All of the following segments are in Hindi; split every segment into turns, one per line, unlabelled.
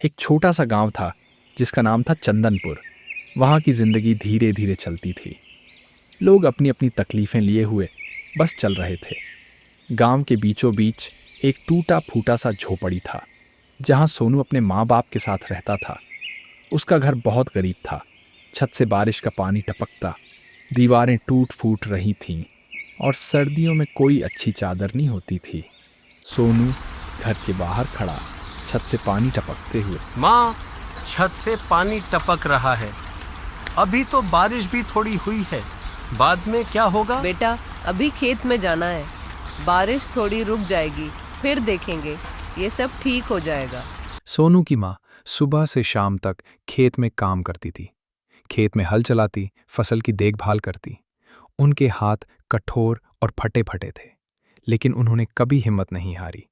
एक छोटा सा गांव था जिसका नाम था चंदनपुर। वहाँ की जिंदगी धीरे धीरे चलती थी। लोग अपनी अपनी तकलीफें लिए हुए बस चल रहे थे। गांव के बीचों बीच एक टूटा फूटा सा झोपड़ी था जहाँ सोनू अपने माँ बाप के साथ रहता था। उसका घर बहुत गरीब था। छत से बारिश का पानी टपकता, दीवारें टूट फूट रही थीं और सर्दियों में कोई अच्छी चादर नहीं होती थी। सोनू घर के बाहर खड़ा, छत से पानी टपकते हुए,
माँ, छत से पानी टपक रहा है। अभी तो बारिश भी थोड़ी हुई है, बाद में क्या होगा?
बेटा, अभी खेत में जाना है। बारिश थोड़ी रुक जाएगी, फिर देखेंगे, ये सब ठीक हो जाएगा।
सोनू की माँ सुबह से शाम तक खेत में काम करती थी। खेत में हल चलाती, फसल की देखभाल करती। उनके हाथ कठोर और फटे फटे थे, लेकिन उन्होंने कभी हिम्मत नहीं हारी।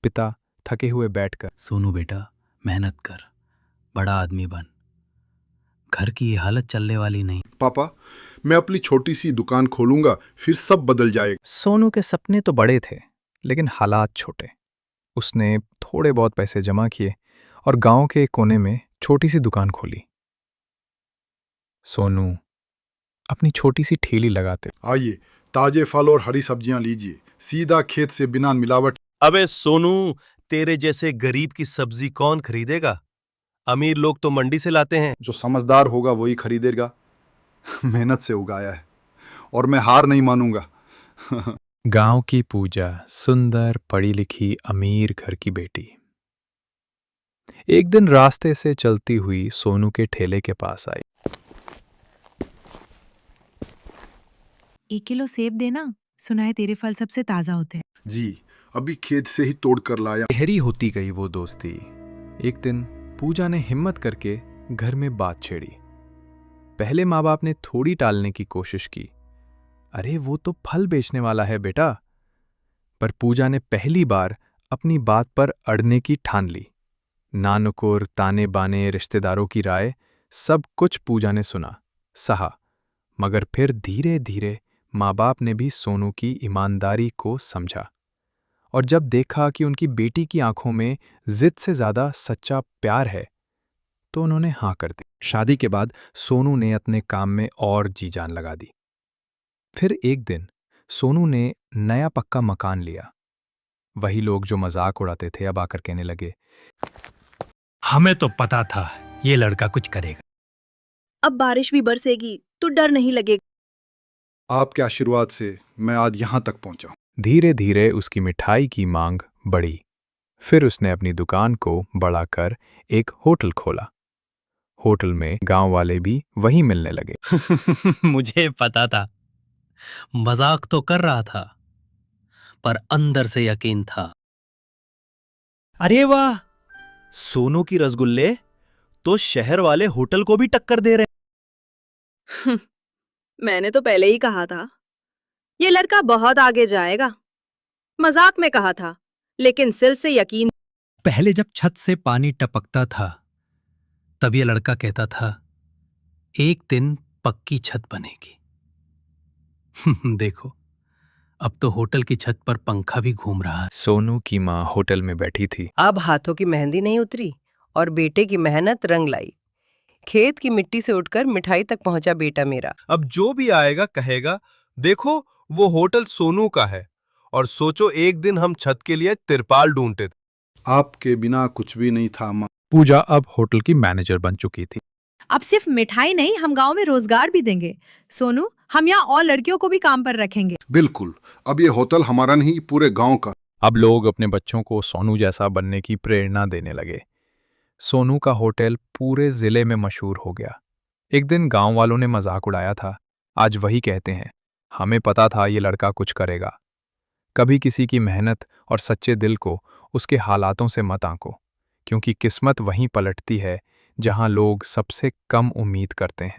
पिता थके हुए बैठकर,
सोनू बेटा, मेहनत कर, बड़ा आदमी बन। घर की ये हालत चलने वाली नहीं।
पापा, मैं अपनी छोटी सी दुकान खोलूंगा, फिर सब बदल जाएगा।
सोनू के सपने तो बड़े थे, लेकिन हालात छोटे। उसने थोड़े बहुत पैसे जमा किए और गांव के एक कोने में छोटी सी दुकान खोली। सोनू अपनी छोटी सी ठेली लगाते,
आइए, ताजे फल और हरी सब्जियां लीजिए, सीधा खेत से बिना मिलावट।
अबे सोनू, तेरे जैसे गरीब की सब्जी कौन खरीदेगा? अमीर लोग तो मंडी से लाते हैं।
जो समझदार होगा वही खरीदेगा। मेहनत से उगाया है और मैं हार नहीं मानूंगा।
गांव की पूजा, सुंदर पढ़ी लिखी अमीर घर की बेटी। एक दिन रास्ते से चलती हुई सोनू के ठेले के पास आई।
1 किलो सेब देना, सुना है तेरे फल सबसे ताजा होते हैं।
जी, अभी खेत से ही तोड़ कर लाया।
गहरी होती गई वो दोस्ती। एक दिन पूजा ने हिम्मत करके घर में बात छेड़ी। पहले माँ बाप ने थोड़ी टालने की कोशिश की, अरे वो तो फल बेचने वाला है बेटा। पर पूजा ने पहली बार अपनी बात पर अड़ने की ठान ली। नानुकुर, ताने बाने, रिश्तेदारों की राय, सब कुछ पूजा ने सुना, सहा। मगर फिर धीरे धीरे माँ बाप ने भी सोनू की ईमानदारी को समझा और जब देखा कि उनकी बेटी की आंखों में जिद से ज्यादा सच्चा प्यार है, तो उन्होंने हाँ कर दी। शादी के बाद सोनू ने अपने काम में और जी जान लगा दी। फिर एक दिन सोनू ने नया पक्का मकान लिया। वही लोग जो मजाक उड़ाते थे अब आकर कहने लगे,
हमें तो पता था ये लड़का कुछ करेगा।
अब बारिश भी बरसेगी तो डर नहीं लगेगा।
आपके आशीर्वाद से मैं आज यहाँ तक पहुँचा।
धीरे धीरे उसकी मिठाई की मांग बढ़ी। फिर उसने अपनी दुकान को बढ़ाकर एक होटल खोला। होटल में गांव वाले भी वहीं मिलने लगे।
मुझे पता था, मजाक तो कर रहा था, पर अंदर से यकीन था।
अरे वाह, सोनू की रसगुल्ले तो शहर वाले होटल को भी टक्कर दे रहे।
मैंने तो पहले ही कहा था, ये लड़का बहुत आगे जाएगा। मजाक में कहा था, लेकिन सिल से यकीन।
पहले जब छत से पानी टपकता था, तब ये लड़का कहता था, एक दिन पक्की छत बनेगी। देखो, अब तो होटल की छत पर पंखा भी घूम रहा है।
सोनू की माँ होटल में बैठी थी।
अब हाथों की मेहंदी नहीं उतरी और बेटे की मेहनत रंग लाई। खेत की मिट्टी से उठकर मिठाई तक पहुंचा बेटा मेरा।
अब जो भी आएगा कहेगा, देखो वो होटल सोनू का है। और सोचो, एक दिन हम छत के लिए तिरपाल ढूंढते थे।
आपके बिना कुछ भी नहीं था माँ।
पूजा अब होटल की मैनेजर बन चुकी थी।
अब सिर्फ मिठाई नहीं, हम गांव में रोजगार भी देंगे। सोनू, हम यहाँ और लड़कियों को भी काम पर रखेंगे।
बिल्कुल, अब ये होटल हमारा नहीं, पूरे गांव का।
अब लोग अपने बच्चों को सोनू जैसा बनने की प्रेरणा देने लगे। सोनू का होटल पूरे जिले में मशहूर हो गया। एक दिन गांव वालों ने मजाक उड़ाया था, आज वही कहते हैं, हमें पता था ये लड़का कुछ करेगा। कभी किसी की मेहनत और सच्चे दिल को उसके हालातों से मत आंको, क्योंकि किस्मत वहीं पलटती है जहां लोग सबसे कम उम्मीद करते हैं।